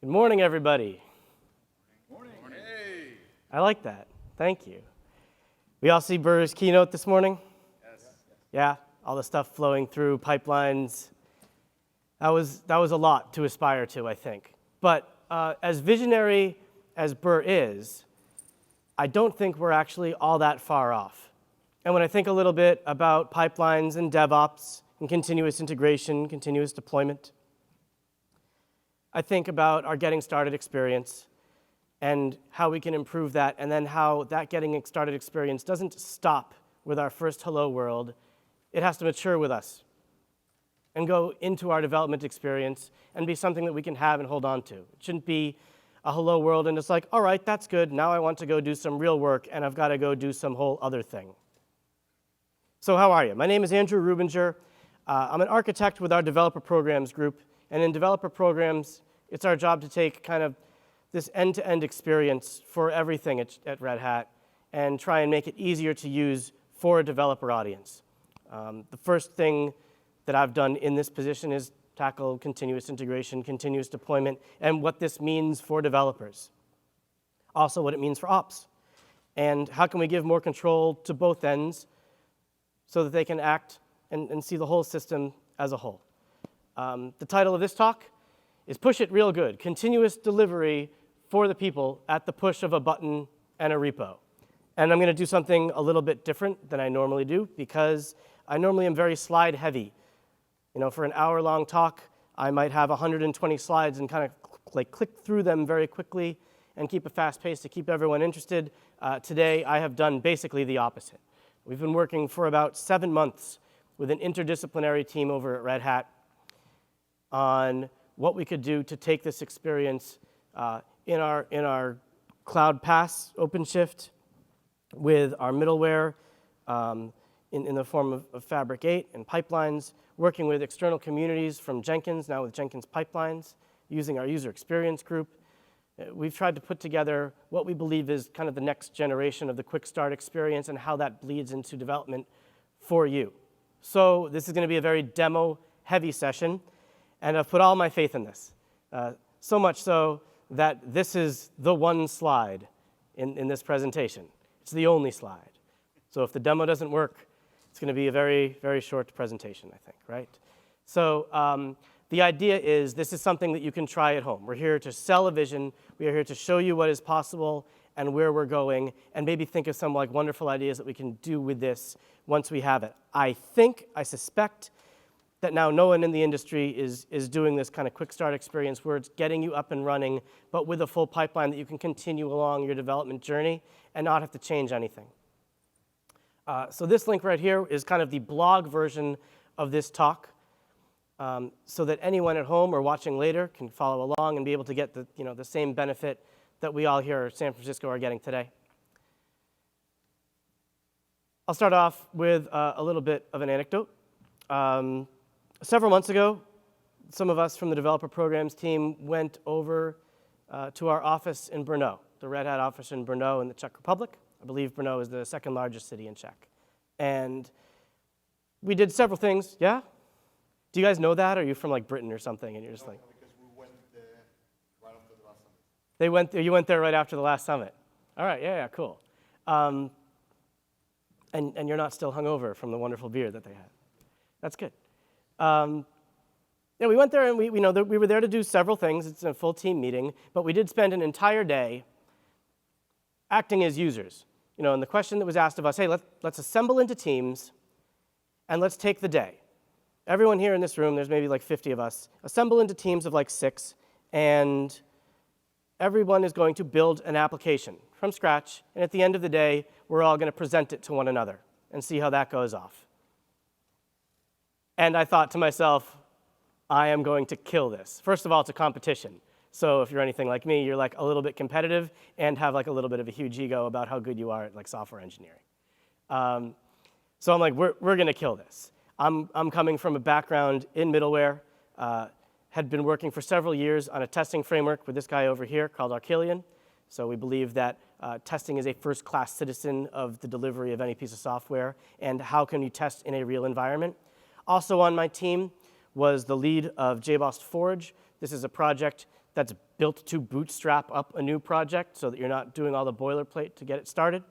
Good morning, everybody. Morning. Hey. I like that. Thank you. We all see Burr's keynote this morning? Yes. Yeah, all the stuff flowing through pipelines. That was a lot to aspire to, I think. But as visionary as Burr is, I don't think we're actually all that far off. And when I think a little bit about pipelines and DevOps and continuous integration, continuous deployment, I think about our getting started experience and how we can improve that, and then how that getting started experience doesn't stop with our first hello world. It has to mature with us and go into our development experience and be something that we can have and hold on to. It shouldn't be a hello world and it's like, all right, that's good. Now I want to go do some real work and I've got to go do some whole other thing. So how are you? My name is Andrew Rubinger. I'm an architect with our developer programs group. And in developer programs, it's our job to take kind of this end-to-end experience for everything at Red Hat and try and make it easier to use for a developer audience. The first thing that I've done in this position is tackle continuous integration, continuous deployment, and what this means for developers. Also what it means for ops. And how can we give more control to both ends so that they can act and see the whole system as a whole. The title of this talk is Push It Real Good, Continuous Delivery for the People at the Push of a Button and a Repo. And I'm going to do something a little bit different than I normally do because I normally am very slide heavy. You know, for an hour-long talk, I might have 120 slides and kind of like click through them very quickly and keep a fast pace to keep everyone interested. Today, I have done basically the opposite. We've been working for about 7 months with an interdisciplinary team over at Red Hat on what we could do to take this experience in our Cloud Pass OpenShift with our middleware in the form of Fabric 8 and pipelines, working with external communities from Jenkins, now with Jenkins Pipelines, using our user experience group. We've tried to put together what we believe is kind of the next generation of the quick start experience and how that bleeds into development for you. So this is going to be a very demo-heavy session, and I've put all my faith in this. So much so that this is the one slide in this presentation. It's the only slide. So if the demo doesn't work, it's going to be a very, very short presentation, I think, right? So the idea is this is something that you can try at home. We're here to sell a vision. We are here to show you what is possible and where we're going, and maybe think of some like wonderful ideas that we can do with this once we have it. I suspect that now no one in the industry is doing this kind of quick start experience where it's getting you up and running, but with a full pipeline that you can continue along your development journey and not have to change anything. So this link right here is kind of the blog version of this talk, so that anyone at home or watching later can follow along and be able to get the same benefit that we all here in San Francisco are getting today. I'll start off with a little bit of an anecdote. Several months ago, some of us from the developer programs team went over to our office in Brno, the Red Hat office in Brno in the Czech Republic. I believe Brno is the second largest city in Czech. And we did several things. Yeah? Do you guys know that? Or are you from like Britain or something? And you're just like, because we went there right after the last summit. You went there right after the last summit. All right, yeah, cool. And you're not still hungover from the wonderful beer that they had. That's good. Yeah, we went there and we were there to do several things. It's a full team meeting, but we did spend an entire day acting as users. And the question that was asked of us, hey, let's assemble into teams and let's take the day. Everyone here in this room, there's maybe like 50 of us, assemble into teams of like 6, and everyone is going to build an application from scratch, and at the end of the day, we're all going to present it to one another and see how that goes off. And I thought to myself, I am going to kill this. First of all, it's a competition. So if you're anything like me, you're like a little bit competitive and have like a little bit of a huge ego about how good you are at like software engineering. So I'm like, we're going to kill this. I'm coming from a background in middleware, had been working for several years on a testing framework with this guy over here called Archelion. So we believe that testing is a first-class citizen of the delivery of any piece of software, and how can you test in a real environment. Also on my team was the lead of JBoss Forge. This is a project that's built to bootstrap up a new project so that you're not doing all the boilerplate to get it started.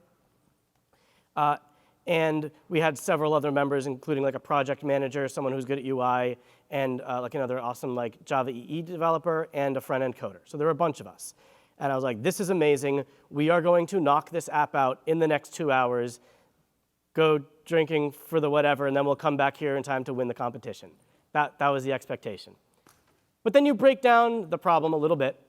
And we had several other members, including like a project manager, someone who's good at UI, and like another awesome like Java EE developer, and a front-end coder. So there were a bunch of us. And I was like, this is amazing. We are going to knock this app out in the next 2 hours, go drinking for the whatever, and then we'll come back here in time to win the competition. That was the expectation. But then you break down the problem a little bit.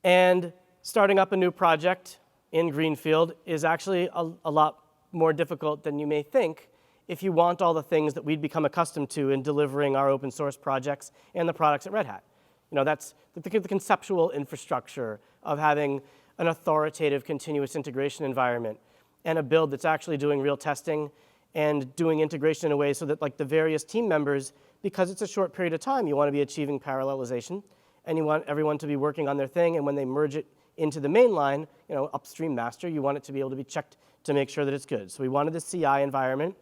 And starting up a new project in Greenfield is actually a lot more difficult than you may think if you want all the things that we'd become accustomed to in delivering our open source projects and the products at Red Hat. You know, that's the conceptual infrastructure of having an authoritative continuous integration environment and a build that's actually doing real testing and doing integration in a way so that like the various team members, because it's a short period of time, you want to be achieving parallelization and you want everyone to be working on their thing, and when they merge it into the main line, you know, upstream master, you want it to be able to be checked to make sure that it's good. So we wanted the CI environment,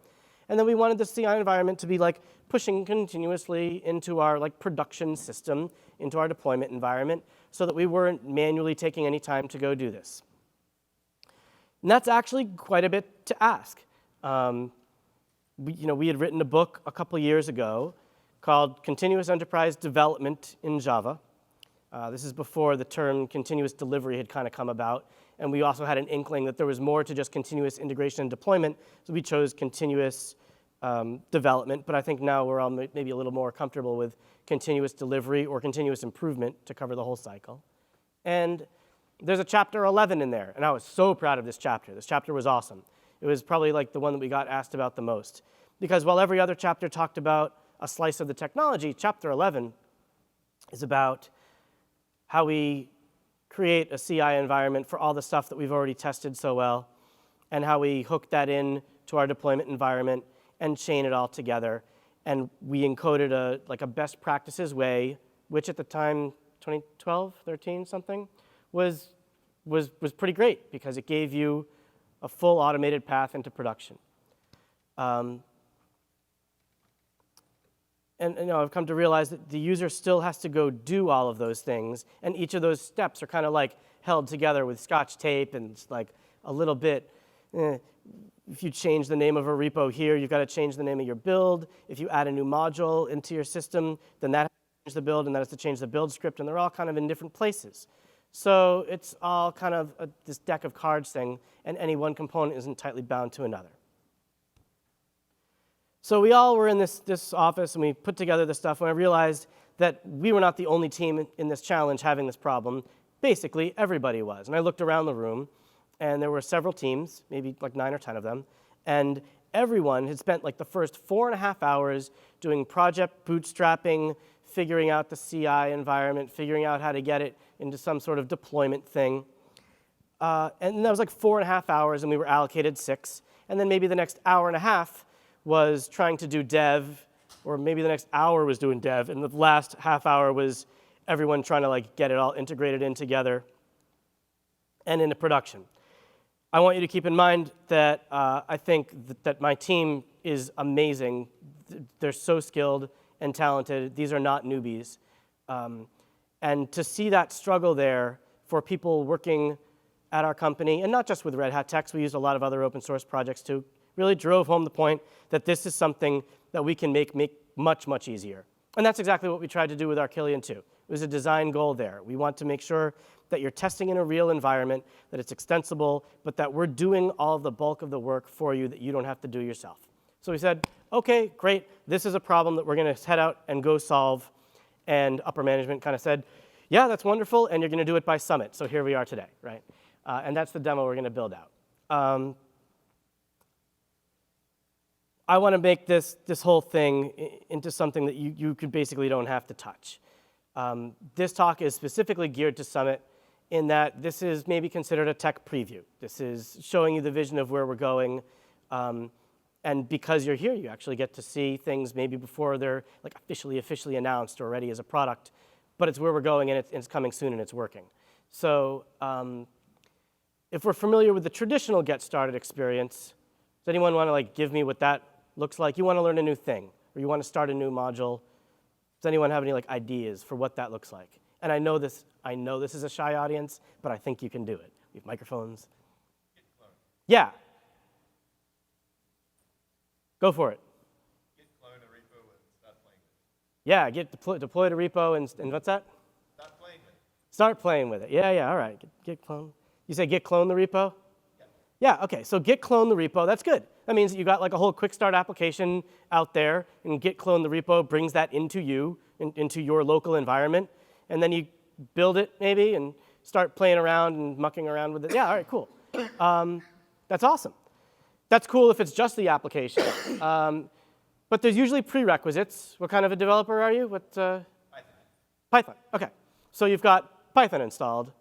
and then we wanted the CI environment to be like pushing continuously into our like production system, into our deployment environment, so that we weren't manually taking any time to go do this. And that's actually quite a bit to ask. We had written a book a couple years ago called Continuous Enterprise Development in Java. This is before the term continuous delivery had kind of come about. And we also had an inkling that there was more to just continuous integration and deployment, so we chose continuous development. But I think now we're all maybe a little more comfortable with continuous delivery or continuous improvement to cover the whole cycle. And there's a chapter 11 in there, and I was so proud of this chapter. This chapter was awesome. It was probably like the one that we got asked about the most. Because while every other chapter talked about a slice of the technology, chapter 11 is about how we create a CI environment for all the stuff that we've already tested so well, and how we hook that in to our deployment environment and chain it all together. And we encoded a best practices way, which at the time, 2012, 13, something, was pretty great because it gave you a full automated path into production. And you know, I've come to realize that the user still has to go do all of those things, and each of those steps are kind of like held together with Scotch tape, and it's like a little bit, if you change the name of a repo here, you've got to change the name of your build. If you add a new module into your system, then that has to change the build, and that has to change the build script, and they're all kind of in different places. So it's all kind of this deck of cards thing, and any one component isn't tightly bound to another. So we all were in this office, and we put together this stuff, and I realized that we were not the only team in this challenge having this problem. Basically, everybody was. And I looked around the room, and there were several teams, maybe like 9 or 10 of them, and everyone had spent like the first 4.5 hours doing project bootstrapping, figuring out the CI environment, figuring out how to get it into some sort of deployment thing. And that was like 4.5 hours, and we were allocated 6. And then maybe the next hour and a half was trying to do dev, or maybe the next hour was doing dev, and the last half hour was everyone trying to like get it all integrated in together and into production. I want you to keep in mind that I think that my team is amazing. They're so skilled and talented. These are not newbies. And to see that struggle there for people working at our company, and not just with Red Hat Techs, we used a lot of other open source projects too, really drove home the point that this is something that we can make much, much easier. And that's exactly what we tried to do with our Killian too. It was a design goal there. We want to make sure that you're testing in a real environment, that it's extensible, but that we're doing all of the bulk of the work for you that you don't have to do yourself. So we said, okay, great, this is a problem that we're going to head out and go solve. And upper management kind of said, yeah, that's wonderful, and you're going to do it by Summit. So here we are today, right? And that's the demo we're going to build out. I want to make this whole thing into something that you could basically don't have to touch. This talk is specifically geared to Summit in that this is maybe considered a tech preview. This is showing you the vision of where we're going. And because you're here, you actually get to see things maybe before they're like officially announced or ready as a product. But it's where we're going, and it's coming soon, and it's working. So if we're familiar with the traditional Get Started experience, does anyone want to like give me what that looks like? You want to learn a new thing, or you want to start a new module. Does Does anyone have any like ideas for what that looks like? And I know this is a shy audience, but I think you can do it. We have microphones. Yeah. Go for it. Git clone a repo and start playing with it. Yeah, deploy to repo and what's that? Start playing with it. Start playing with it. Yeah, all right. Git clone. You say git clone the repo? Yeah, okay, so git clone the repo, that's good. That means that you got like a whole quick start application out there, and git clone the repo brings that into you, into your local environment, and then you build it maybe and start playing around and mucking around with it. Yeah, all right, cool. That's awesome. That's cool if it's just the application. But there's usually prerequisites. What kind of a developer are you? Python. Python, okay. So you've got Python installed.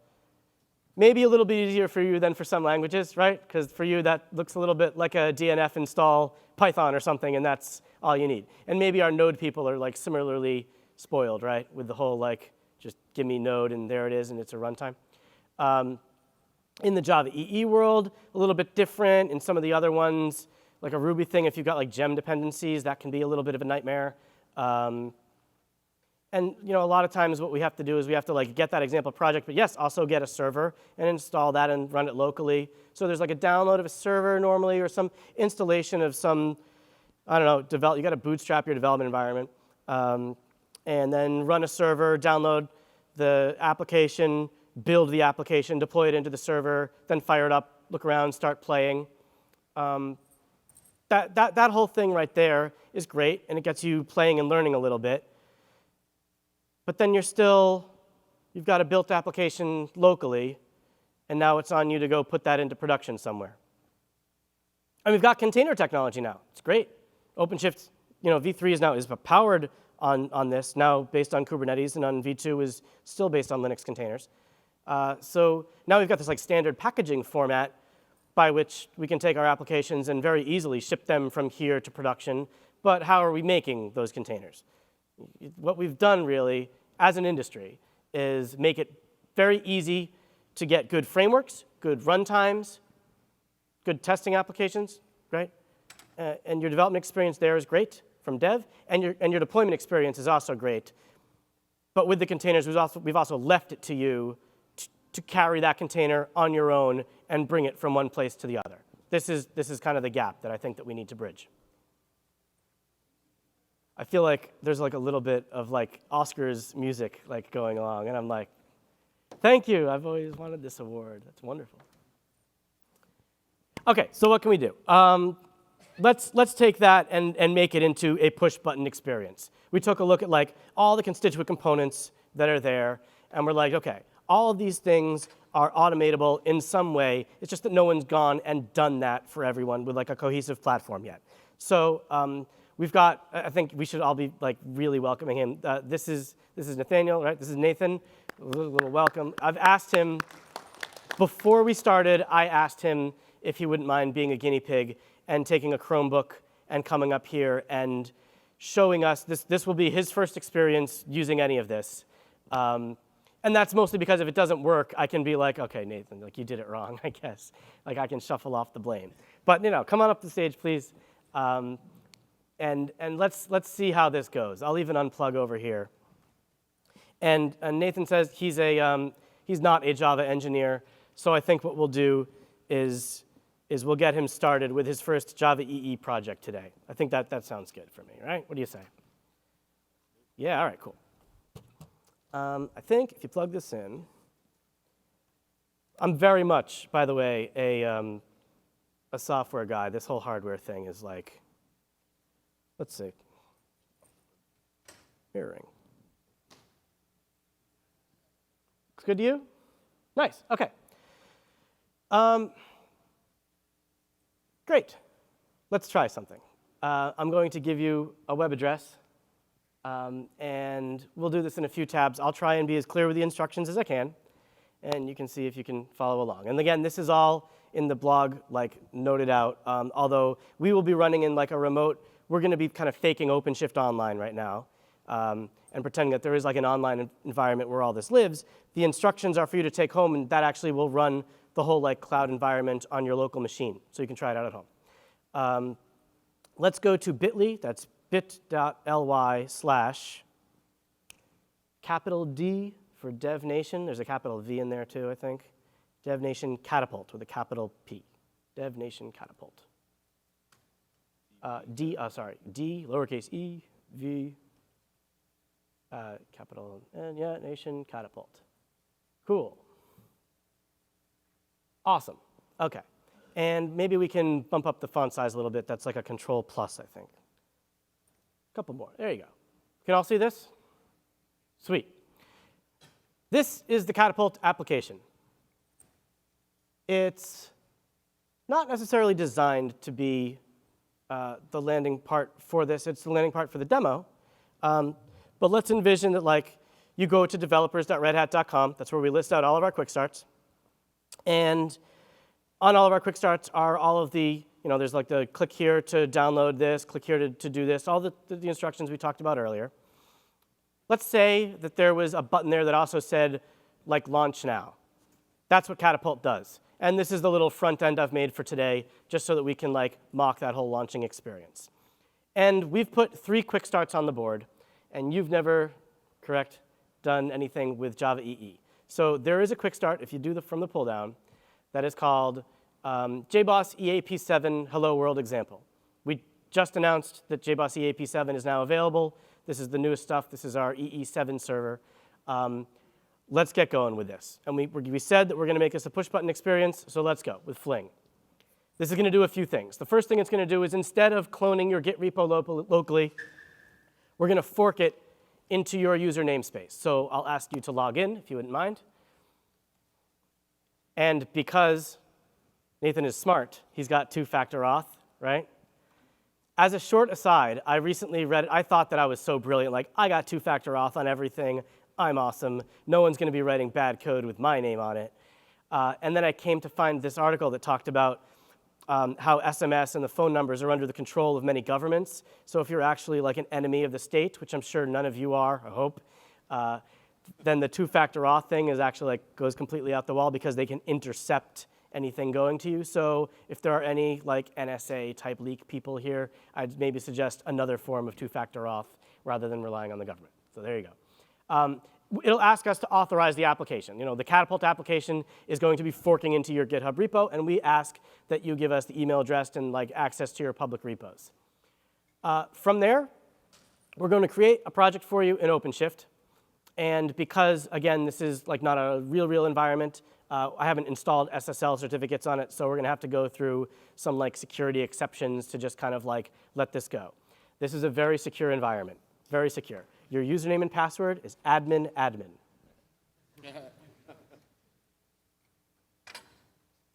Maybe a little bit easier for you than for some languages, right? Because for you, that looks a little bit like a DNF install Python or something, and that's all you need. And maybe our Node people are like similarly spoiled, right? With the whole like, just give me Node and there it is, and it's a runtime. In the Java EE world, a little bit different. In some of the other ones, like a Ruby thing, if you've got like gem dependencies, that can be a little bit of a nightmare. And a lot of times what we have to do is we have to like get that example project, but yes, also get a server and install that and run it locally. So there's like a download of a server normally or some installation of some, I don't know, you got to bootstrap your development environment. And then run a server, download the application, build the application, deploy it into the server, then fire it up, look around, start playing. That whole thing right there is great, and it gets you playing and learning a little bit. But then you've got a built application locally, and now it's on you to go put that into production somewhere. And we've got container technology now. It's great. OpenShift, V3 is powered on this, now based on Kubernetes, and on V2 is still based on Linux containers. So now we've got this like standard packaging format by which we can take our applications and very easily ship them from here to production. But how are we making those containers? What we've done really as an industry is make it very easy to get good frameworks, good runtimes, good testing applications, right? And your development experience there is great from dev, and your deployment experience is also great. But with the containers, we've also left it to you to carry that container on your own and bring it from one place to the other. This is kind of the gap that I think that we need to bridge. I feel like there's like a little bit of like Oscars music like going along, and I'm like, thank you, I've always wanted this award. That's wonderful. Okay, so what can we do? Let's take that and make it into a push button experience. We took a look at like all the constituent components that are there, and we're like, okay, all of these things are automatable in some way. It's just that no one's gone and done that for everyone with like a cohesive platform yet. So we've got, I think we should all be like really welcoming him. This is Nathaniel, right? This is Nathan. A little welcome. I've asked him, before we started, I asked him if he wouldn't mind being a guinea pig and taking a Chromebook and coming up here and showing us, this will be his first experience using any of this. And that's mostly because if it doesn't work, I can be like, okay, Nathan, like you did it wrong, I guess. Like I can shuffle off the blame. But come on up to the stage, please. And let's see how this goes. I'll even unplug over here. And Nathan says he's not a Java engineer, so I think what we'll do is we'll get him started with his first Java EE project today. I think that sounds good for me, right? What do you say? Yeah, all right, cool. I think if you plug this in, I'm very much, by the way, a software guy. This whole hardware thing is like, let's see, mirroring. Looks good to you? Nice, okay. Great, let's try something. I'm going to give you a web address. And we'll do this in a few tabs. I'll try and be as clear with the instructions as I can, and you can see if you can follow along. And again, this is all in the blog, like noted out. Although we will be running in like a remote, we're going to be kind of faking OpenShift Online right now, and pretending that there is like an online environment where all this lives. The instructions are for you to take home, and that actually will run the whole like cloud environment on your local machine, so you can try it out at home. Let's go to bit.ly. That's bit.ly/ capital D for DevNation. There's a capital V in there too, I think. DevNation Catapult with a capital P. DevNation Catapult. D, lowercase e, V, capital N, yeah, Nation Catapult. Cool. Awesome. Okay. And maybe we can bump up the font size a little bit. That's like a Control plus, I think. A couple more. There you go. Can all see this? Sweet. This is the Catapult application. It's not necessarily designed to be the landing part for this. It's the landing part for the demo. But let's envision that like you go to developers.redhat.com. That's where we list out all of our quick starts. And on all of our quick starts are all of the, there's like the click here to download this, click here to do this, all the instructions we talked about earlier. Let's say that there was a button there that also said like launch now. That's what Catapult does. And this is the little front end I've made for today, just so that we can like mock that whole launching experience. And we've put 3 quick starts on the board, and you've never, correct, done anything with Java EE. So there is a quick start, if you do from the pull down, that is called JBoss EAP7 Hello World Example. We just announced that JBoss EAP7 is now available. This is the newest stuff. This is our EE7 server. Let's get going with this. And we said that we're going to make this a push-button experience, so let's go with Fling. This is going to do a few things. The first thing it's going to do is instead of cloning your Git repo locally, we're going to fork it into your user namespace. So I'll ask you to log in, if you wouldn't mind. And because Nathan is smart, he's got 2-factor auth, right? As a short aside, I recently read, I thought that I was so brilliant, like I got 2-factor auth on everything. I'm awesome. No one's going to be writing bad code with my name on it. And then I came to find this article that talked about how SMS and the phone numbers are under the control of many governments. So if you're actually like an enemy of the state, which I'm sure none of you are, I hope, then the 2-factor auth thing is actually like goes completely out the wall because they can intercept anything going to you. So if there are any like NSA type leak people here, I'd maybe suggest another form of 2-factor auth rather than relying on the government. So there you go. It'll ask us to authorize the application. The Catapult application is going to be forking into your GitHub repo, and we ask that you give us the email address and like access to your public repos. From there, we're going to create a project for you in OpenShift. And because, again, this is like not a real environment, I haven't installed SSL certificates on it, so we're going to have to go through some like security exceptions to just kind of like let this go. This is a very secure environment, very secure. Your username and password is admin.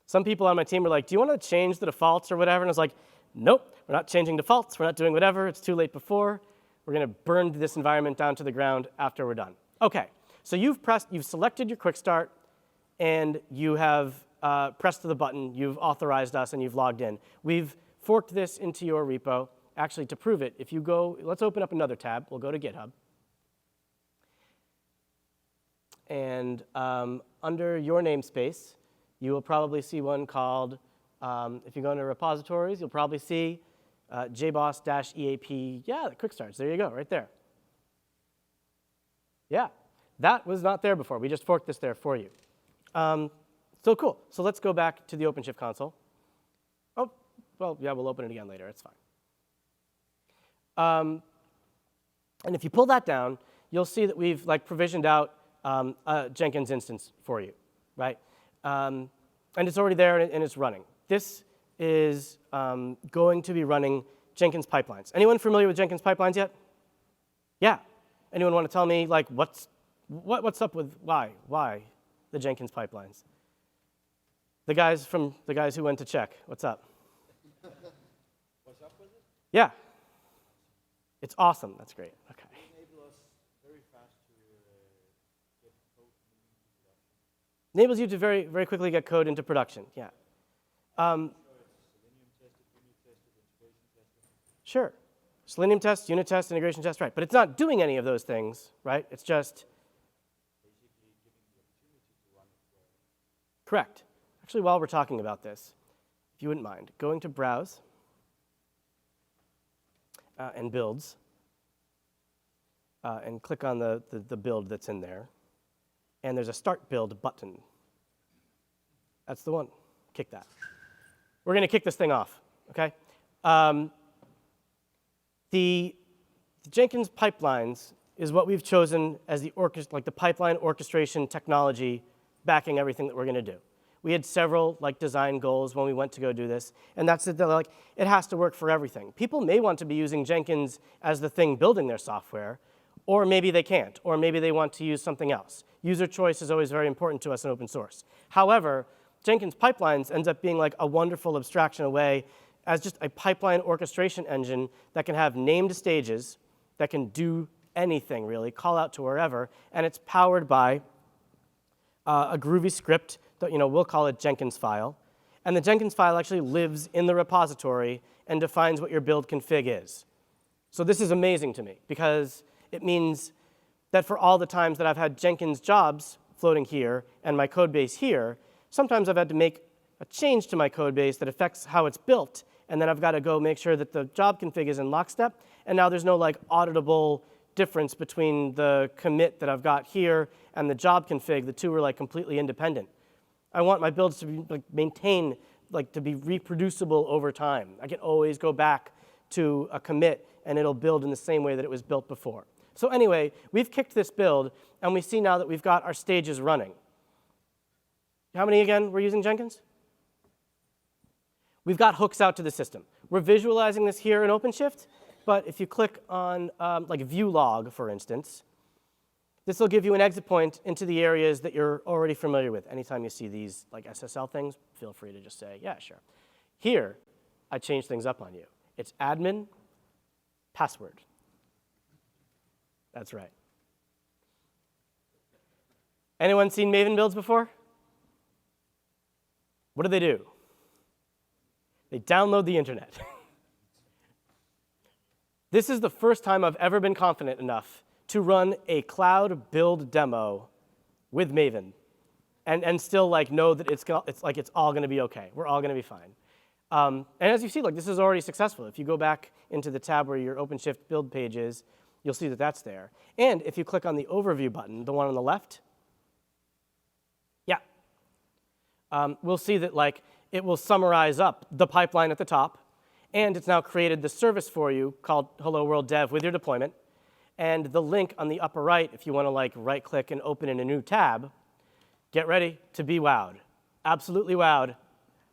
Some people on my team were like, do you want to change the defaults or whatever? And I was like, nope, we're not changing defaults. We're not doing whatever. It's too late before. We're going to burn this environment down to the ground after we're done. OK, so you've selected your quick start, and you have pressed the button. You've authorized us, and you've logged in. We've forked this into your repo. Actually, to prove it, if you go, let's open up another tab. We'll go to GitHub. And under your namespace, you will probably see one called, if you go into repositories, you'll probably see JBoss-EAP, yeah, the quick starts. There you go, right there. Yeah, that was not there before. We just forked this there for you. So cool. So let's go back to the OpenShift console. Oh, well, yeah, we'll open it again later. It's fine. And if you pull that down, you'll see that we've like provisioned out a Jenkins instance for you, right? And it's already there and it's running. This is going to be running Jenkins Pipelines. Anyone familiar with Jenkins Pipelines yet? Yeah. Anyone want to tell me like what's up with why the Jenkins Pipelines? The guys who went to check. What's up? What's up with it? Yeah. It's awesome. That's great. Okay. Enable us very fast to get code into production. Enables you to very, very quickly get code into production. Yeah. Sure. Selenium test, unit test, integration test, right. But it's not doing any of those things, right? It's just Basically giving the opportunity to run it. correct. Actually, while we're talking about this, if you wouldn't mind, going to Browse and Builds. and click on the build that's in there. And there's a Start Build button. That's the one. Kick that. We're going to kick this thing off, OK? The Jenkins Pipelines is what we've chosen as the pipeline orchestration technology backing everything that we're going to do. We had several design goals when we went to go do this, and that's it. It has to work for everything. People may want to be using Jenkins as the thing building their software, or maybe they can't, or maybe they want to use something else. User choice is always very important to us in open source. However, Jenkins Pipelines ends up being a wonderful abstraction away as just a pipeline orchestration engine that can have named stages, that can do anything really, call out to wherever, and it's powered by a Groovy script that we'll call it Jenkins file. And the Jenkins file actually lives in the repository and defines what your build config is. So this is amazing to me because it means that for all the times that I've had Jenkins jobs floating here and my code base here, sometimes I've had to make a change to my code base that affects how it's built, and then I've got to go make sure that the job config is in lockstep, and now there's no auditable difference between the commit that I've got here and the job config. The two are completely independent. I want my builds to be maintain, to be reproducible over time. I can always go back to a commit, and it'll build in the same way that it was built before. So anyway, we've kicked this build, and we see now that we've got our stages running. How many, again, we're using Jenkins? We've got hooks out to the system. We're visualizing this here in OpenShift, but if you click on view log, for instance, this will give you an exit point into the areas that you're already familiar with. Anytime you see these SSL things, feel free to just say, yeah, sure. Here, I change things up on you. It's admin, password. That's right. Anyone seen Maven builds before? What do? They download the internet. This is the first time I've ever been confident enough to run a cloud build demo with Maven and still know that it's all going to be OK. We're all going to be fine. And as you see, this is already successful. If you go back into the tab where your OpenShift build page is, you'll see that that's there. And if you click on the overview button, the one on the left, yeah, we'll see that it will summarize up the pipeline at the top, and it's now created the service for you called Hello World Dev with your deployment. And the link on the upper right, if you want to right-click and open in a new tab, get ready to be wowed. Absolutely wowed.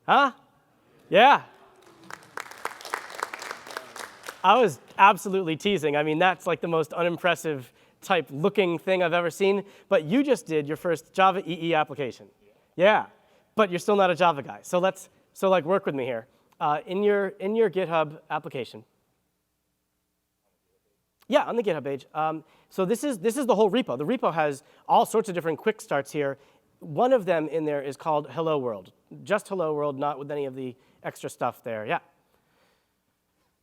Huh? Yeah. I was absolutely teasing. I mean, that's the most unimpressive type looking thing I've ever seen. But you just did your first Java EE application. Yeah. But you're still not a Java guy. So work with me here. In your GitHub application. Yeah, on the GitHub page. So this is the whole repo. The repo has all sorts of different quick starts here. One of them in there is called Hello World. Just Hello World, not with any of the extra stuff there. Yeah.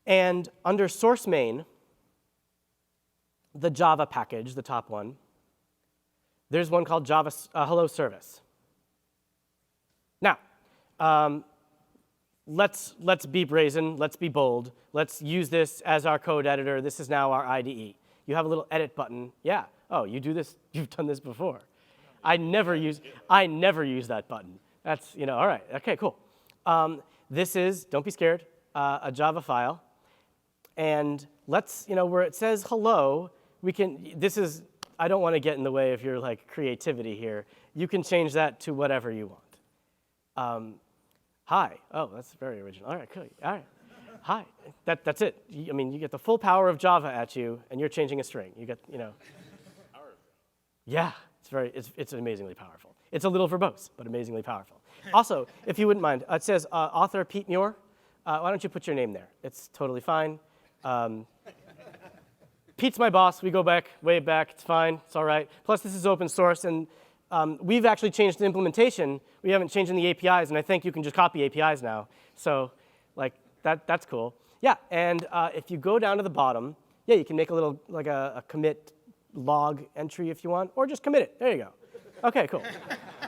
And under source main, the Java package, the top one, there's one called Java Hello Service. Now, let's be brazen. Let's be bold. Let's use this as our code editor. This is now our IDE. You have a little edit button. Yeah. Oh, you do this. You've done this before. I never use that button. That's all right. Okay, cool. This is, don't be scared, a Java file. And let's, where it says hello, we can, I don't want to get in the way of your creativity here. You can change that to whatever you want. Hi. Oh, that's very original. All right, cool. All right. Hi. That's it. You get the full power of Java at you, and you're changing a string. You get, Yeah, it's amazingly powerful. It's a little verbose, but amazingly powerful. Also, if you wouldn't mind, it says author Pete Muir. Why don't you put your name there? It's totally fine. Pete's my boss. We go back, way back. It's fine. It's all right. Plus, this is open source, and we've actually changed the implementation. We haven't changed in the APIs, and I think you can just copy APIs now. So, that's cool. Yeah, and if you go down to the bottom, yeah, you can make a little, a commit log entry if you want, or just commit it. There you go. OK, cool.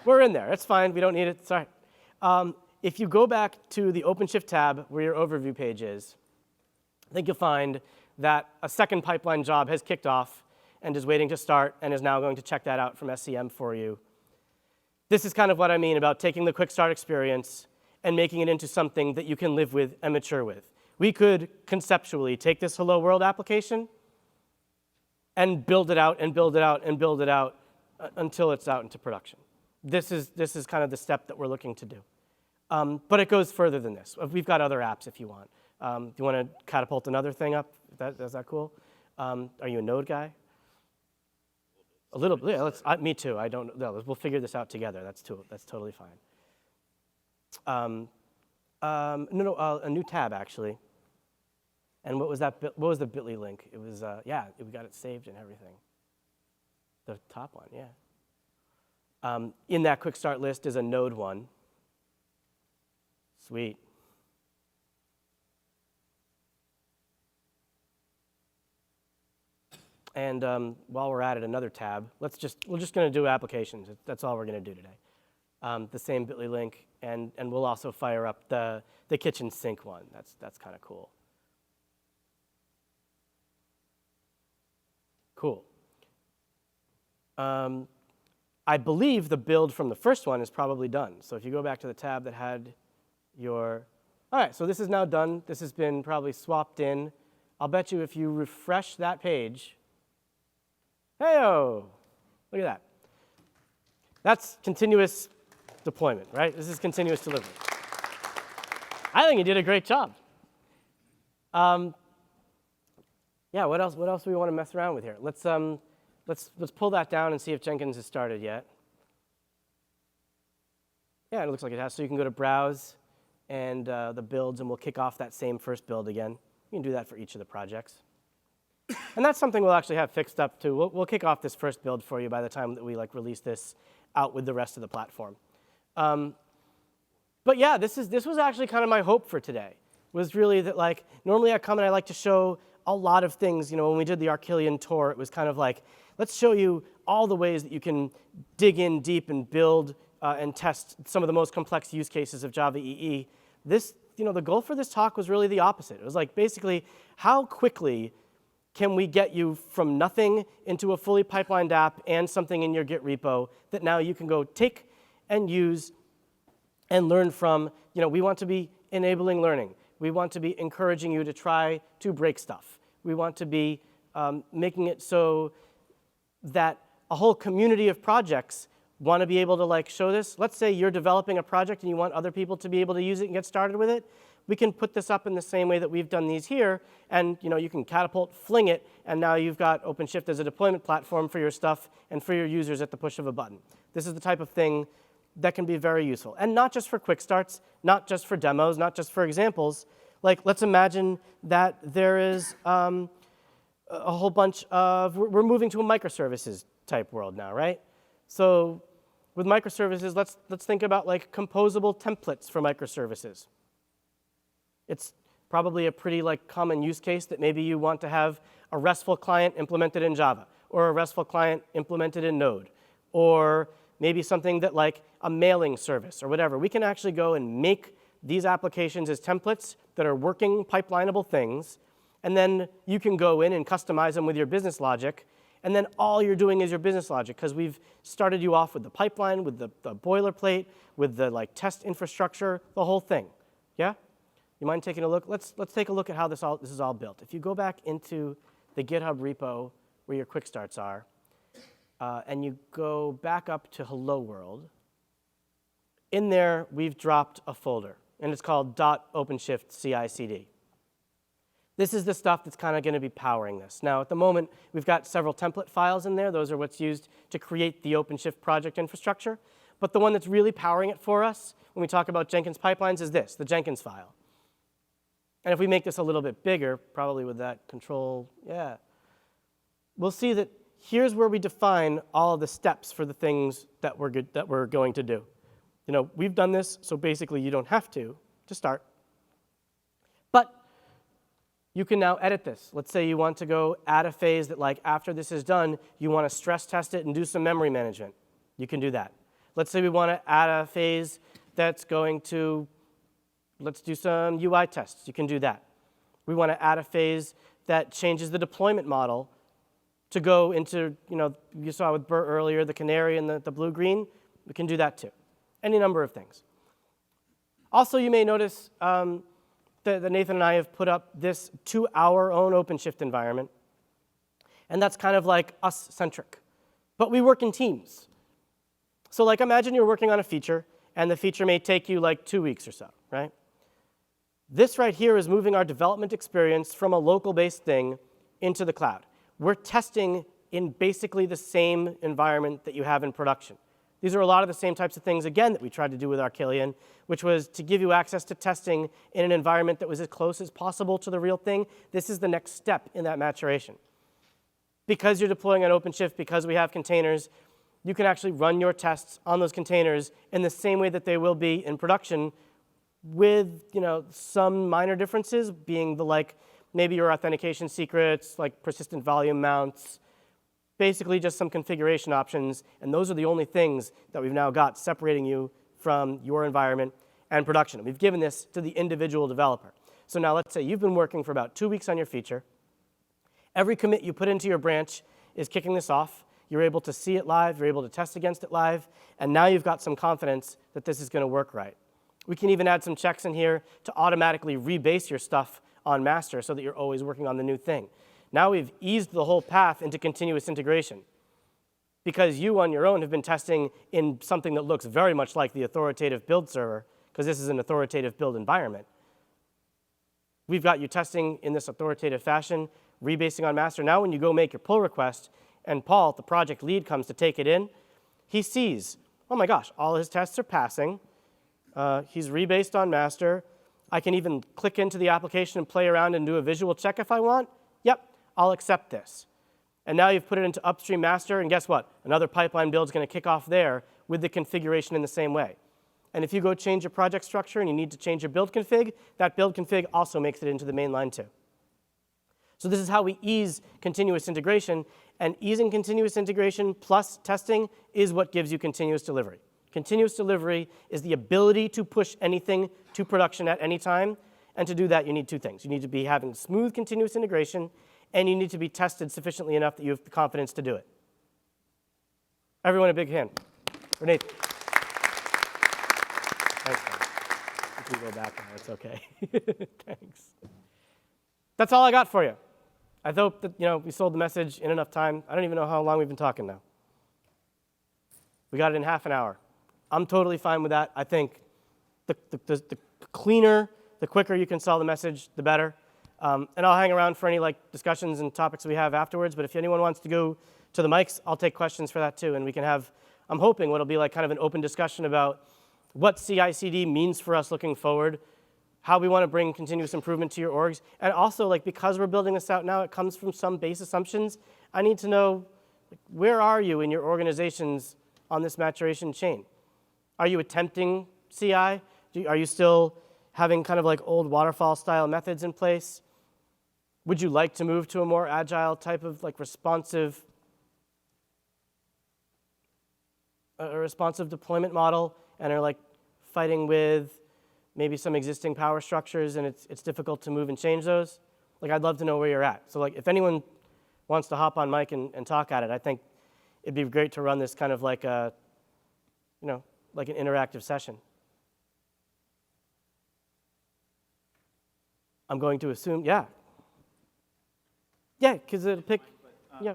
We're in there. It's fine. We don't need it. It's all right. If you go back to the OpenShift tab where your overview page is, I think you'll find that a second pipeline job has kicked off. and is waiting to start and is now going to check that out from SCM for you. This is kind of what I mean about taking the quick start experience and making it into something that you can live with and mature with. We could conceptually take this Hello World application and build it out and build it out and build it out until it's out into production. This is kind of the step that we're looking to do. But it goes further than this. We've got other apps if you want. Do you want to catapult another thing up? Is that cool? Are you a Node guy? A little bit. Yeah, me too. I don't know. We'll figure this out together. That's totally fine. A new tab actually. And what was that? What was the Bitly link? It was we got it saved and everything. The top one, yeah. In that quick start list is a Node one. Sweet. And while we're at it, another tab. We're just going to do applications. That's all we're going to do today. The same Bitly link, and we'll also fire up the kitchen sink one. That's kind of cool. Cool. I believe the build from the first one is probably done. So if you go back to the tab that had your, all right, so this is now done. This has been probably swapped in. I'll bet you if you refresh that page, hey-oh, look at that. That's continuous deployment, right? This is continuous delivery. I think you did a great job. Yeah, what else do we want to mess around with here? Let's pull that down and see if Jenkins has started yet. Yeah, it looks like it has. So you can go to Browse and the builds, and we'll kick off that same first build again. You can do that for each of the projects. And that's something we'll actually have fixed up too. We'll kick off this first build for you by the time that we release this out with the rest of the platform. But yeah, this was actually kind of my hope for today. Was really that normally I come and I like to show a lot of things. You know, when we did the Archillion tour, it was kind of like, let's show you all the ways that you can dig in deep and build and test some of the most complex use cases of Java EE. The goal for this talk was really the opposite. It was like basically, how quickly can we get you from nothing into a fully pipelined app and something in your Git repo that now you can go take and use and learn from? You know, we want to be enabling learning. We want to be encouraging you to try to break stuff. We want to be making it so that a whole community of projects want to be able to show this. Let's say you're developing a project and you want other people to be able to use it and get started with it. We can put this up in the same way that we've done these here, and you can catapult, fling it, and now you've got OpenShift as a deployment platform for your stuff and for your users at the push of a button. This is the type of thing that can be very useful. And not just for quick starts, not just for demos, not just for examples. Let's imagine that there is a whole bunch of, we're moving to a microservices type world now, right? So with microservices, let's think about composable templates for microservices. It's probably a pretty common use case that maybe you want to have a RESTful client implemented in Java, or a RESTful client implemented in Node, or maybe something that a mailing service or whatever. We can actually go and make these applications as templates that are working pipelinable things, and then you can go in and customize them with your business logic, and then all you're doing is your business logic, because we've started you off with the pipeline, with the boilerplate, with the test infrastructure, the whole thing. Yeah? You mind taking a look? Let's take a look at how this is all built. If you go back into the GitHub repo where your quick starts are, and you go back up to Hello World, in there we've dropped a folder, and it's called .OpenShift CI/CD. This is the stuff that's kind of going to be powering this. Now, at the moment, we've got several template files in there. Those are what's used to create the OpenShift project infrastructure. But the one that's really powering it for us when we talk about Jenkins Pipelines is this, the Jenkins file. And if we make this a little bit bigger, probably with that control, yeah, we'll see that here's where we define all of the steps for the things that we're going to do. We've done this, so basically you don't have to start. But you can now edit this. Let's say you want to go add a phase that after this is done, you want to stress test it and do some memory management. You can do that. Let's say we want to add a phase that's going to, let's do some UI tests. You can do that. We want to add a phase that changes the deployment model to go into, you saw with Bert earlier, the canary and the blue-green. We can do that too. Any number of things. Also, you may notice that Nathan and I have put up this to our own OpenShift environment. And that's kind of like us-centric. But we work in teams. So like imagine you're working on a feature, and the feature may take you like 2 weeks or so, right? This right here is moving our development experience from a local-based thing into the cloud. We're testing in basically the same environment that you have in production. These are a lot of the same types of things, again, that we tried to do with Archillion, which was to give you access to testing in an environment that was as close as possible to the real thing. This is the next step in that maturation. Because you're deploying on OpenShift, because we have containers, you can actually run your tests on those containers in the same way that they will be in production with some minor differences being maybe your authentication secrets, like persistent volume mounts, basically just some configuration options, and those are the only things that we've now got separating you from your environment and production. We've given this to the individual developer. So now let's say you've been working for about 2 weeks on your feature. Every commit you put into your branch is kicking this off. You're able to see it live, you're able to test against it live, and now you've got some confidence that this is going to work right. We can even add some checks in here to automatically rebase your stuff on master so that you're always working on the new thing. Now we've eased the whole path into continuous integration because you on your own have been testing in something that looks very much like the authoritative build server, because this is an authoritative build environment. We've got you testing in this authoritative fashion, rebasing on master. Now when you go make your pull request and Paul, the project lead, comes to take it in, he sees, oh my gosh, all his tests are passing. He's rebased on master. I can even click into the application and play around and do a visual check if I want. Yep, I'll accept this. And now you've put it into upstream master, and guess what? Another pipeline build is going to kick off there with the configuration in the same way. And if you go change your project structure and you need to change your build config, that build config also makes it into the main line too. So this is how we ease continuous integration, and easing continuous integration plus testing is what gives you continuous delivery. Continuous delivery is the ability to push anything to production at any time, and to do that you need two things. You need to be having smooth continuous integration, and you need to be tested sufficiently enough that you have the confidence to do it. Everyone a big hand for Nathan. Thanks, man. You can go back now, it's okay. Thanks. That's all I got for you. I hope that we sold the message in enough time. I don't even know how long we've been talking now. We got it in half an hour. I'm totally fine with that. I think the cleaner, the quicker you can sell the message, the better. And I'll hang around for any discussions and topics we have afterwards. But if anyone wants to go to the mics, I'll take questions for that too. And we can have, I'm hoping, what'll be kind of an open discussion about what CI/CD means for us looking forward, how we want to bring continuous improvement to your orgs. And also, because we're building this out now, it comes from some base assumptions. I need to know, where are you in your organizations on this maturation chain? Are you attempting CI? Are you still having kind of old waterfall style methods in place? Would you like to move to a more agile type of responsive deployment model and are fighting with maybe some existing power structures and it's difficult to move and change those? I'd love to know where you're at. So if anyone wants to hop on mic and talk at it, I think it'd be great to run this kind of like an interactive session. I'm going to assume, yeah. Yeah, because it'll pick, yeah.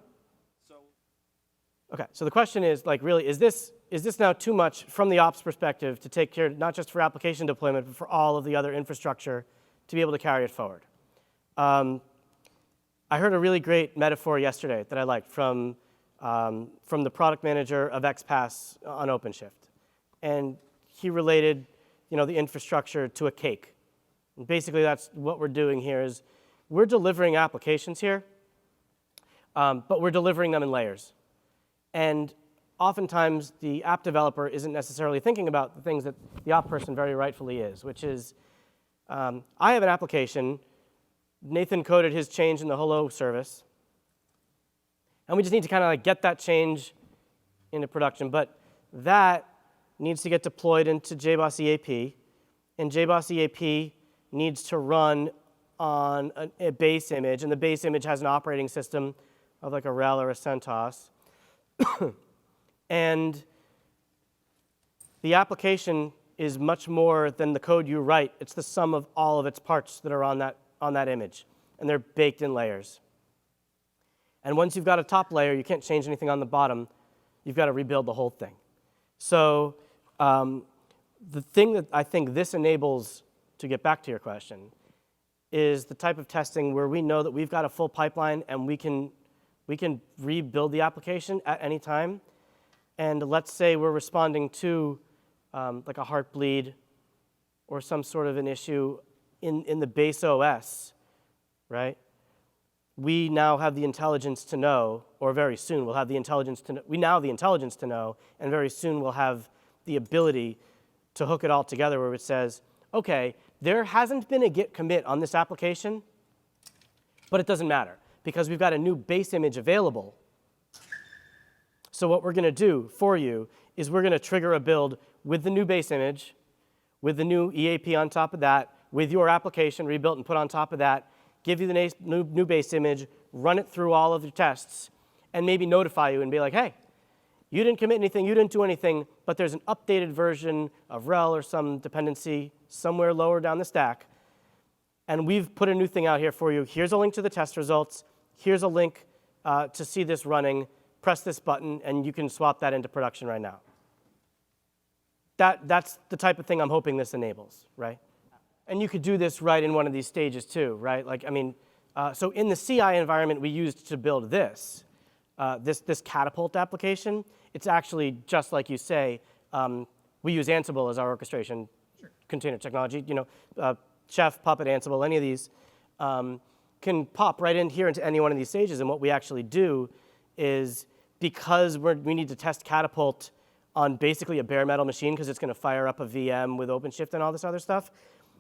Okay, so the question is, really, is this now too much from the ops perspective to take care, not just for application deployment, but for all of the other infrastructure to be able to carry it forward? I heard a really great metaphor yesterday that I liked from the product manager of XPass on OpenShift. And he related, the infrastructure to a cake. And basically, that's what we're doing here is we're delivering applications here, but we're delivering them in layers. And oftentimes, the app developer isn't necessarily thinking about the things that the op person very rightfully is, which is, I have an application. Nathan coded his change in the hello service. And we just need to kind of get that change into production. But that needs to get deployed into JBoss EAP. And JBoss EAP needs to run on a base image. And the base image has an operating system of like a rel or a CentOS. And the application is much more than the code you write. It's the sum of all of its parts that are on that image, and they're baked in layers. And once you've got a top layer, you can't change anything on the bottom. You've got to rebuild the whole thing. So the thing that I think this enables, to get back to your question, is the type of testing where we know that we've got a full pipeline and we can rebuild the application at any time. And let's say we're responding to like a heartbleed or some sort of an issue in the base OS, right? We now have the intelligence to know, or very soon we'll have the intelligence to know, we now have the intelligence to know, and very soon we'll have the ability to hook it all together where it says, okay, there hasn't been a git commit on this application, but it doesn't matter because we've got a new base image available. So what we're going to do for you is we're going to trigger a build with the new base image, with the new EAP on top of that, with your application rebuilt and put on top of that, give you the new base image, run it through all of your tests, and maybe notify you and be like, hey, you didn't commit anything, you didn't do anything, but there's an updated version of rel or some dependency somewhere lower down the stack, and we've put a new thing out here for you. Here's a link to the test results. Here's a link to see this running. Press this button, and you can swap that into production right now. That's the type of thing I'm hoping this enables, right? And you could do this right in one of these stages too, right? Like, I mean, so in the CI environment we used to build this catapult application, it's actually just like you say, we use Ansible as our orchestration container technology. You know, Chef, Puppet, Ansible, any of these can pop right in here into any one of these stages. And what we actually do is, because we need to test catapult on basically a bare metal machine because it's going to fire up a VM with OpenShift and all this other stuff,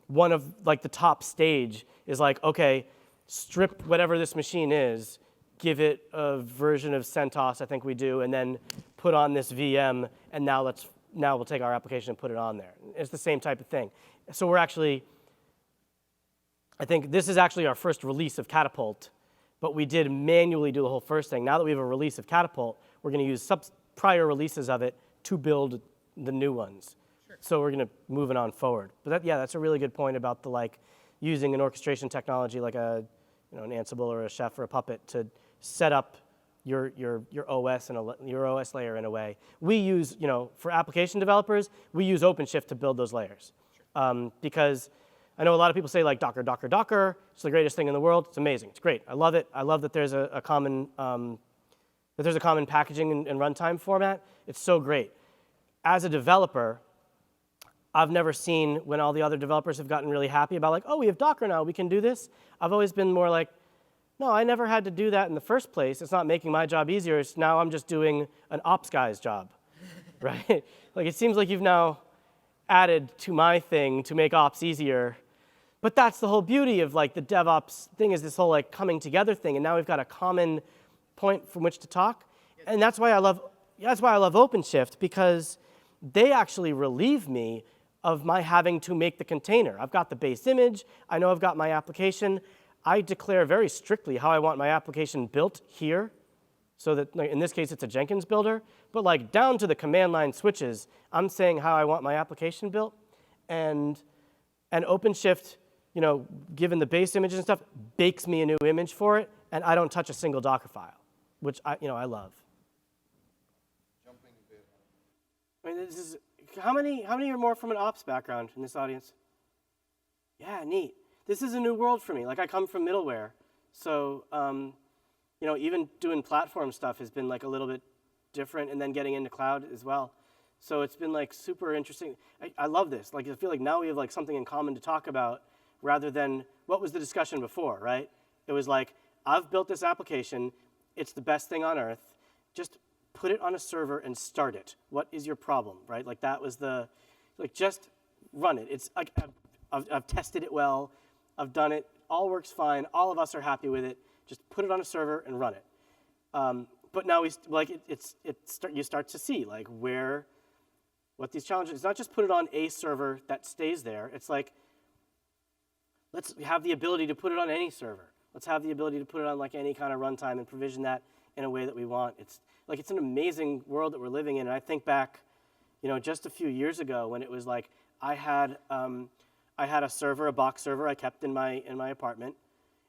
one of like the top stage is like, okay, strip whatever this machine is, give it a version of CentOS, I think we do, and then put on this VM, and now we'll take our application and put it on there. It's the same type of thing. So we're actually, I think this is actually our first release of Catapult, but we did manually do the whole first thing. Now that we have a release of Catapult, we're going to use prior releases of it to build the new ones. Sure. So we're going to move it on forward. But that's a really good point about the like using an orchestration technology like an Ansible or a Chef or a Puppet to set up your OS and your OS layer in a way. We use, for application developers, we use OpenShift to build those layers. Sure. Because I know a lot of people say like Docker, Docker, Docker. It's the greatest thing in the world. It's amazing. It's great. I love it. I love that there's a common packaging and runtime format. It's so great. As a developer, I've never seen when all the other developers have gotten really happy about like, oh, we have Docker now. We can do this. I've always been more like, no, I never had to do that in the first place. It's not making my job easier. It's now I'm just doing an ops guy's job, right? Like it seems like you've now added to my thing to make ops easier. But that's the whole beauty of like the DevOps thing, is this whole like coming together thing, and now we've got a common point from which to talk. And that's why I love OpenShift, because they actually relieve me of my having to make the container. I've got the base image. I know I've got my application. I declare very strictly how I want my application built here, so that in this case it's a Jenkins builder. But like down to the command line switches, I'm saying how I want my application built, and OpenShift, given the base image and stuff, bakes me a new image for it, and I don't touch a single Docker file, which I love. Jumping a bit. I mean, this is how many are more from an ops background in this audience? Yeah, neat. This is a new world for me. Like I come from middleware, so even doing platform stuff has been like a little bit different, and then getting into cloud as well. So it's been like super interesting. I love this. Like I feel like now we have like something in common to talk about, rather than what was the discussion before, right? It was like, I've built this application. It's the best thing on earth. Just put it on a server and start it. What is your problem, right? Like that was just run it. It's like, I've tested it well. I've done it. All works fine. All of us are happy with it. Just put it on a server and run it. But now you start to see like what these challenges. It's not just put it on a server that stays there. It's like, let's have the ability to put it on any server. Let's have the ability to put it on like any kind of runtime and provision that in a way that we want. It's an amazing world that we're living in. And I think back, just a few years ago when it was like I had a server, a box server I kept in my apartment,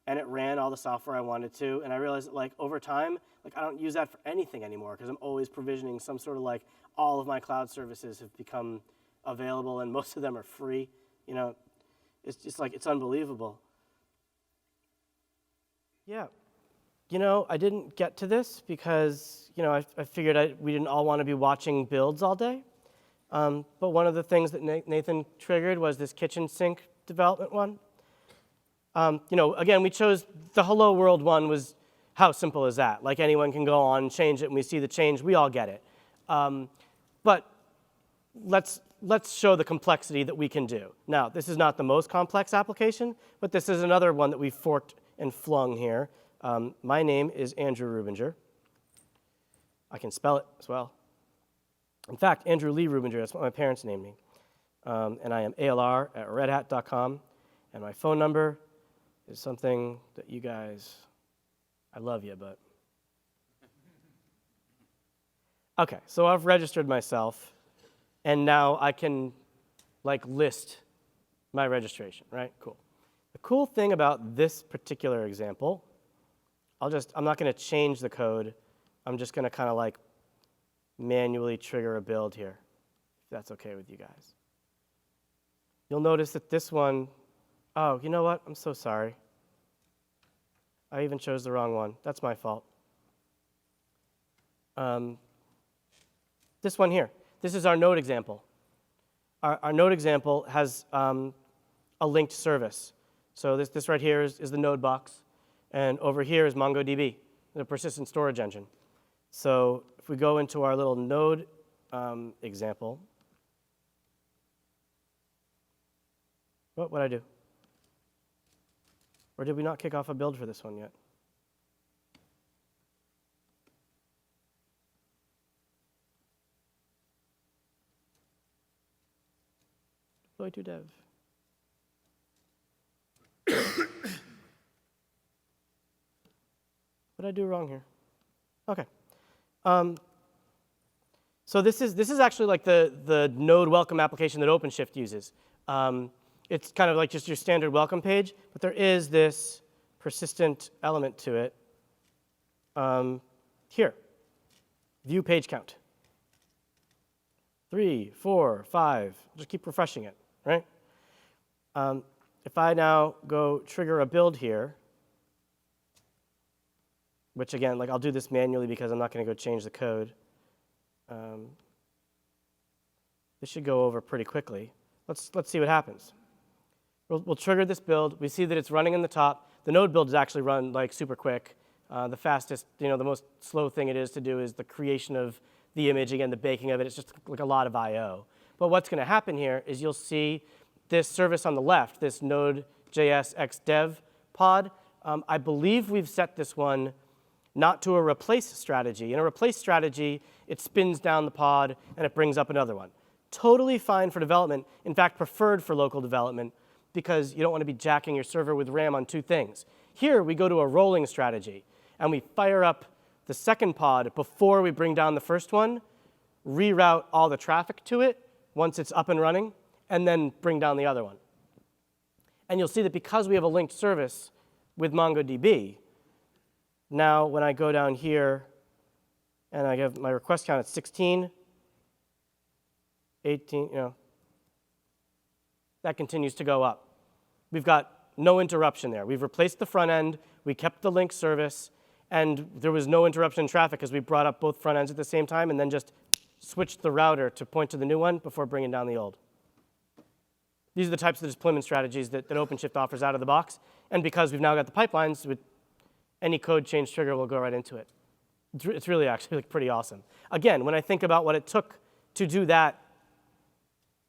and it ran all the software I wanted to. And I realized that like over time, like I don't use that for anything anymore because I'm always provisioning some sort of like all of my cloud services have become available and most of them are free. It's just like it's unbelievable. Yeah. I didn't get to this because, I figured we didn't all want to be watching builds all day. But one of the things that Nathan triggered was this kitchen sink development one. Again, we chose the hello world one was how simple is that? Like anyone can go on and change it and we see the change, we all get it. But let's show the complexity that we can do. Now, this is not the most complex application, but this is another one that we forked and flung here. My name is Andrew Rubinger. I can spell it as well. In fact, Andrew Lee Rubinger, that's what my parents named me. And I am ALR@redhat.com. And my phone number is something that you guys, I love you, but. Okay, so I've registered myself, and now I can list my registration, right? Cool. The cool thing about this particular example, I'm not going to change the code. I'm just going to kind of manually trigger a build here, if that's okay with you guys. You'll notice that this one, oh, you know what? I'm so sorry. I even chose the wrong one. That's my fault. This one here. This is our node example. Our node example has a linked service. So this right here is the node box. And over here is MongoDB, the persistent storage engine. So if we go into our little node example, what would I do? Or did we not kick off a build for this one yet? Deploy to dev. What did I do wrong here? Okay. So this is actually like the node welcome application that OpenShift uses. It's kind of like just your standard welcome page, but there is this persistent element to it. Here, view page count. 3, 4, 5. Just keep refreshing it, right? If I now go trigger a build here, which again, I'll do this manually because I'm not going to go change the code. This should go over pretty quickly. Let's see what happens. We'll trigger this build. We see that it's running in the top. The node build is actually run super quick. The fastest, the most slow thing it is to do is the creation of the image. Again, the baking of it. It's just a lot of I/O. But what's going to happen here is you'll see this service on the left, this Node.js xdev pod. I believe we've set this one not to a replace strategy. In a replace strategy, it spins down the pod and it brings up another one. Totally fine for development. In fact, preferred for local development because you don't want to be jacking your server with RAM on two things. Here, we go to a rolling strategy, and we fire up the second pod before we bring down the first one, reroute all the traffic to it once it's up and running, and then bring down the other one. And you'll see that because we have a linked service with MongoDB, now when I go down here and I have my request count at 16, 18, that continues to go up. We've got no interruption there. We've replaced the front end, we kept the link service, and there was no interruption in traffic because we brought up both front ends at the same time and then just switched the router to point to the new one before bringing down the old. These are the types of deployment strategies that OpenShift offers out of the box. And because we've now got the pipelines, with any code change trigger will go right into it. It's really actually pretty awesome. Again, when I think about what it took to do that,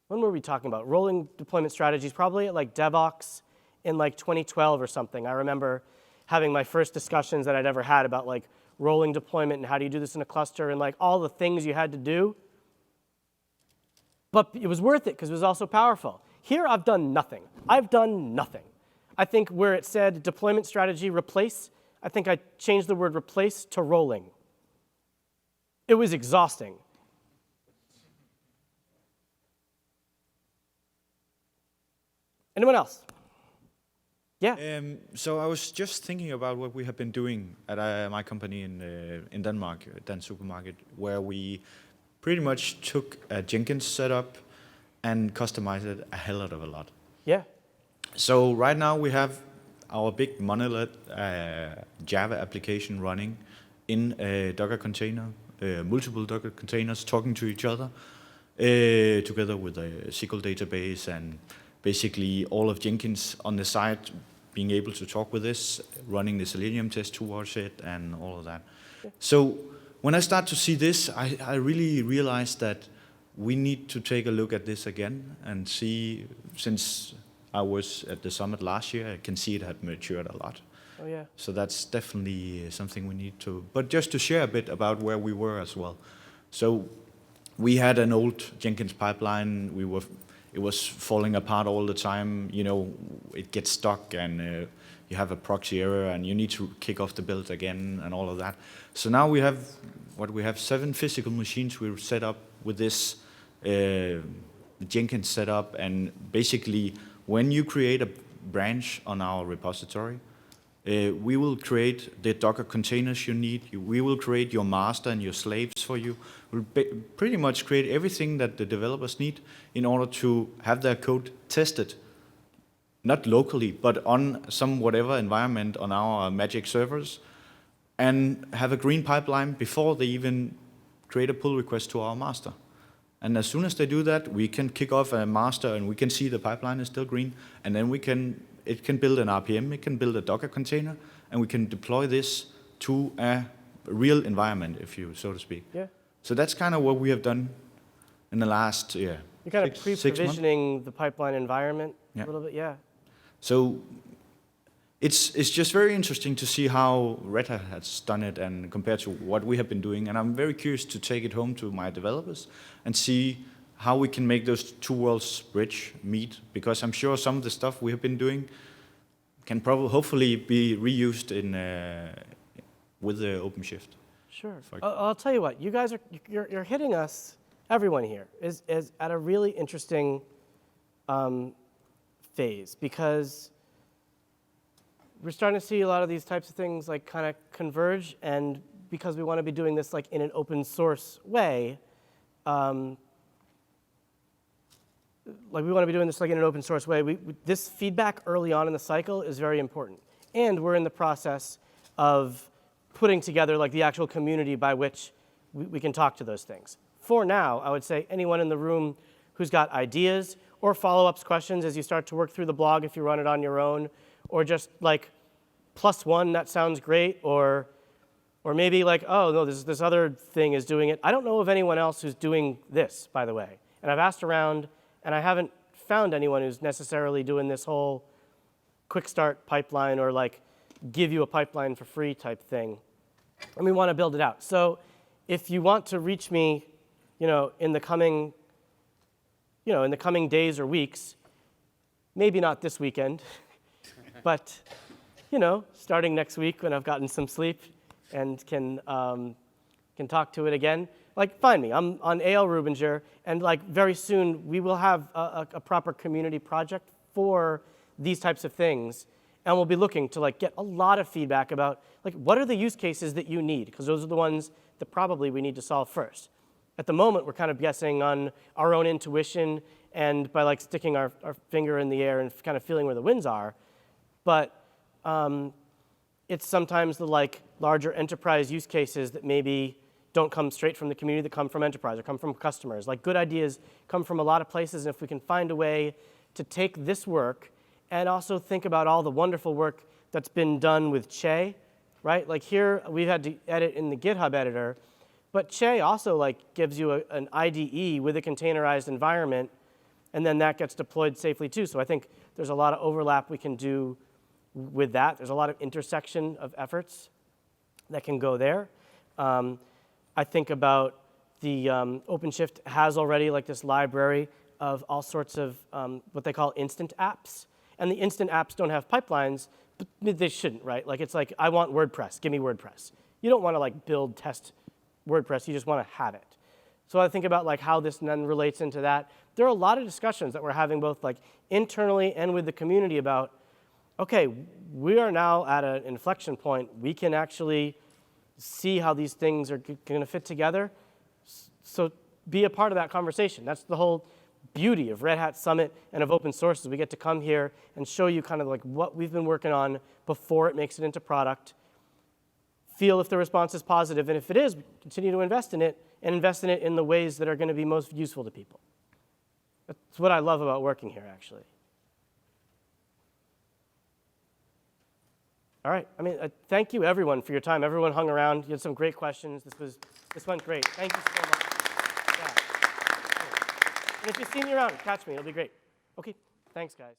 when were we talking about? Rolling deployment strategies, probably at DevOps in 2012 or something. I remember having my first discussions that I'd ever had about rolling deployment and how do you do this in a cluster and all the things you had to do. But it was worth it because it was also powerful. Here I've done nothing. I've done nothing. I think where it said deployment strategy replace, I think I changed the word replace to rolling. It was exhausting. Anyone else? Yeah. So I was just thinking about what we have been doing at my company in Denmark, Dan Supermarket, where we pretty much took a Jenkins setup and customized it a hell of a lot. Yeah. So right now we have our big monolith Java application running in a Docker container, multiple Docker containers talking to each other, together with a SQL database and basically all of Jenkins on the side being able to talk with this, running the Selenium test towards it and all of that. Yeah. So when I start to see this, I really realized that we need to take a look at this again and see, since I was at the summit last year, I can see it had matured a lot. Oh, yeah. So that's definitely something we need to, but just to share a bit about where we were as well. So we had an old Jenkins pipeline. It was falling apart all the time. You know, it gets stuck and you have a proxy error and you need to kick off the build again and all of that. So now we have 7 physical machines we've set up with this Jenkins setup, and basically when you create a branch on our repository, we will create the Docker containers you need. We will create your master and your slaves for you. We'll pretty much create everything that the developers need in order to have their code tested, not locally, but on some whatever environment on our magic servers, and have a green pipeline before they even create a pull request to our master. And as soon as they do that, we can kick off a master and we can see the pipeline is still green, and then it can build an RPM, it can build a Docker container, and we can deploy this to a real environment, if you so to speak. Yeah. So that's kind of what we have done in the last You're kind of 6 months. pre-provisioning the pipeline environment Yeah. a little bit, yeah. So it's just very interesting to see how Red Hat has done it and compared to what we have been doing. And I'm very curious to take it home to my developers and see how we can make those two worlds meet, because I'm sure some of the stuff we have been doing can hopefully be reused with the OpenShift. Sure. I'll tell you what, you guys you're hitting us, everyone here is at a really interesting phase, because we're starting to see a lot of these types of things like kind of converge, and because we want to be doing this like in an open source way, this feedback early on in the cycle is very important. And we're in the process of putting together like the actual community by which we can talk to those things. For now, I would say anyone in the room who's got ideas or follow-ups, questions as you start to work through the blog if you run it on your own, or just like +1, that sounds great, or maybe like, oh no, this other thing is doing it. I don't know of anyone else who's doing this, by the way. And I've asked around, and I haven't found anyone who's necessarily doing this whole quick start pipeline or like give you a pipeline for free type thing. And we want to build it out. So if you want to reach me, in the coming days or weeks, maybe not this weekend, but starting next week when I've gotten some sleep and can talk to it again, like find me. I'm on AL Rubinger, and like very soon we will have a proper community project for these types of things, and we'll be looking to like get a lot of feedback about like what are the use cases that you need, because those are the ones that probably we need to solve first. At the moment, we're kind of guessing on our own intuition and by like sticking our finger in the air and kind of feeling where the winds are, but it's sometimes the like larger enterprise use cases that maybe don't come straight from the community, that come from enterprise or come from customers. Like good ideas come from a lot of places, and if we can find a way to take this work and also think about all the wonderful work that's been done with Che, right? Like here, we've had to edit in the GitHub editor, but Che also like gives you an IDE with a containerized environment, and then that gets deployed safely too. So I think there's a lot of overlap we can do with that. There's a lot of intersection of efforts that can go there. I think about the OpenShift has already like this library of all sorts of what they call instant apps. and the instant apps don't have pipelines, but they shouldn't, right? Like it's like, I want WordPress, give me WordPress. You don't want to like build, test WordPress, you just want to have it. So I think about like how this then relates into that. There are a lot of discussions that we're having both like internally and with the community about, okay, we are now at an inflection point. We can actually see how these things are going to fit together. So be a part of that conversation. That's the whole beauty of Red Hat Summit and of open source is we get to come here and show you kind of like what we've been working on before it makes it into product. Feel if the response is positive, and if it is, continue to invest in it, and invest in it in the ways that are going to be most useful to people. That's what I love about working here, actually. All right. I mean, thank you, everyone, for your time. Everyone hung around. You had some great questions. This went great. Thank you so much. Yeah. And if you see me around, catch me. It'll be great. OK, thanks, guys.